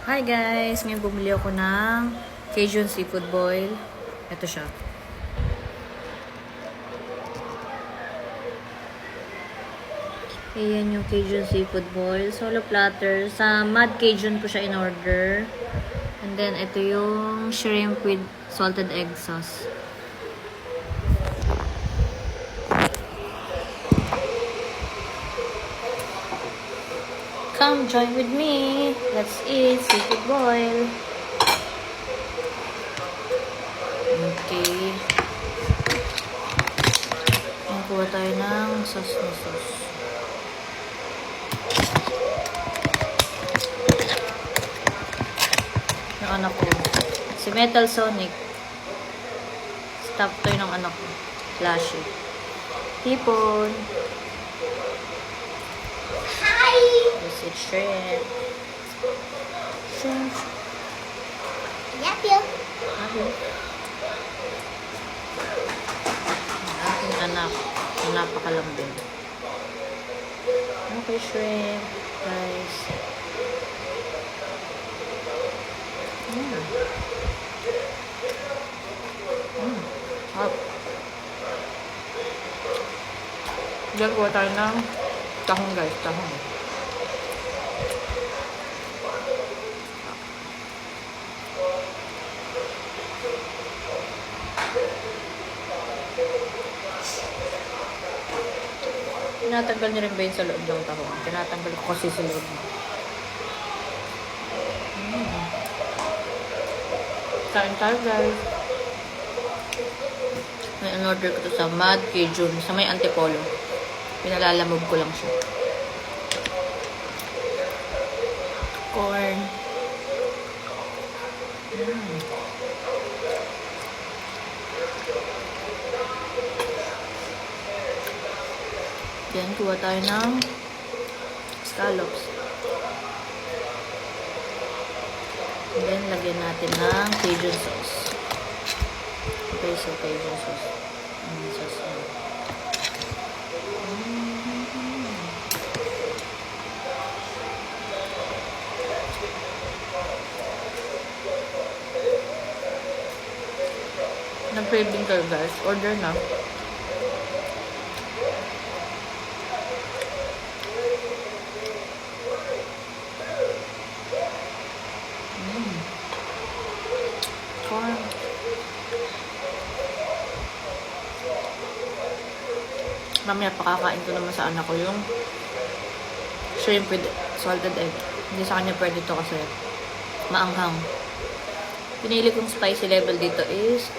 Hi guys! Ngayon bumili ako ng Cajun Seafood Boil. Ito siya. Ayan yung Cajun Seafood Boil. Solo platter. Sa Mad Cajun ko siya in order. And then ito yung shrimp with salted egg sauce. Come join with me. Let's eat seafood boil. Okay. Kuha tayo ng sauce na sauce. Yung anak ko. Si Metal Sonic. Stop toy ng anak ko. Flashy. Hipon. This is shrimp. Shrimp. Love you. Okay. Ang aking anak. Ang napakalambing. Okay, shrimp. Guys. Hot. Diyan kuha tayo ng tahong guys. Tahong. Tinatanggal niyo rin ba yun sa loob ng tahong? Tinatanggal ko kasi sa loob. Kain tayo guys. May in-order ko to sa Mad Cajun. Sa may Antipolo. Pinalalamog ko lang siya. Corn. Then, kuha tayo ng scallops. And then, lagyan natin ng Cajun sauce. Okay, so Cajun sauce. Sauce na. Nag-craving kayo guys. Order na. Corn. Mamaya pakakain ko naman sa anak ko yung shrimp with salted egg. Hindi sa kanya pwede to kasi maanghang. Pinili kong spicy level dito is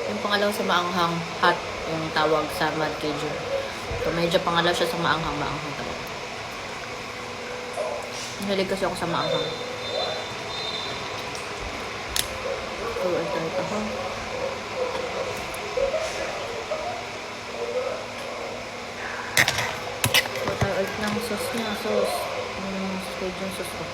yung pangalaw sa maanghang, hot yung tawag sa Mad Cajun. So medyo pangalaw siya sa maanghang talaga. Nahilig kasi ako sa maanghang. So, ito ako. So, tayo ulit ng sauce niya. Sauce. Cajun sauce ko.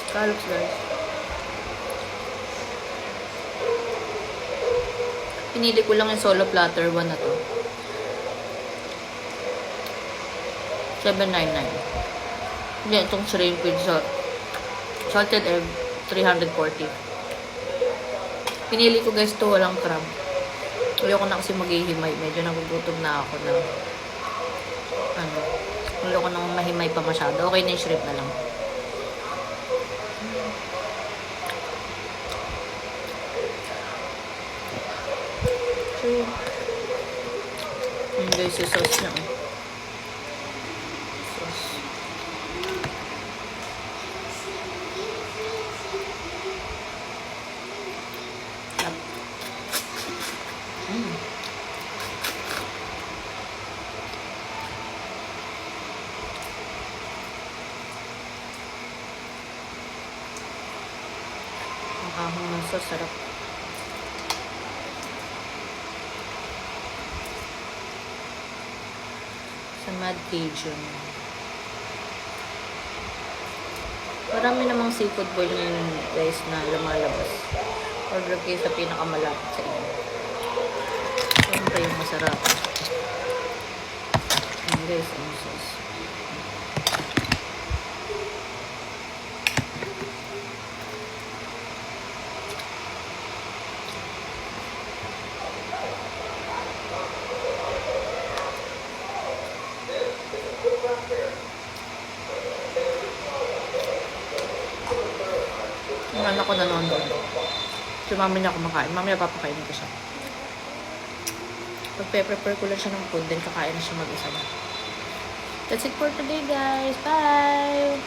Scallops guys. Pinili ko lang yung solo platter 1 na to. 799. Hindi, itong shrimp with salted egg 340. Pinili ko guys to walang crab. Ayoko na kasi maghihimay. Medyo nagugutom na ako na ayoko nang mahimay pa masyado. Okay na yung shrimp na lang. Yung guys yung sauce niya. Sauce. Ang ahong ng sauce, sarap. Sa Mad Cajun. Marami namang seafood boil ngayon guys na lumalabas. Order kayo sa pinakamalapit sa inyo. Siyempre yung masarap. Ayan guys, ang sauce. Yung anak ko nanonood. Si mami niya kumakain. Mamaya papakainin ko siya. Pagpe-prepare ko lang siya ng food, then kakain na siya mag-isa na. That's it for today, guys. Bye!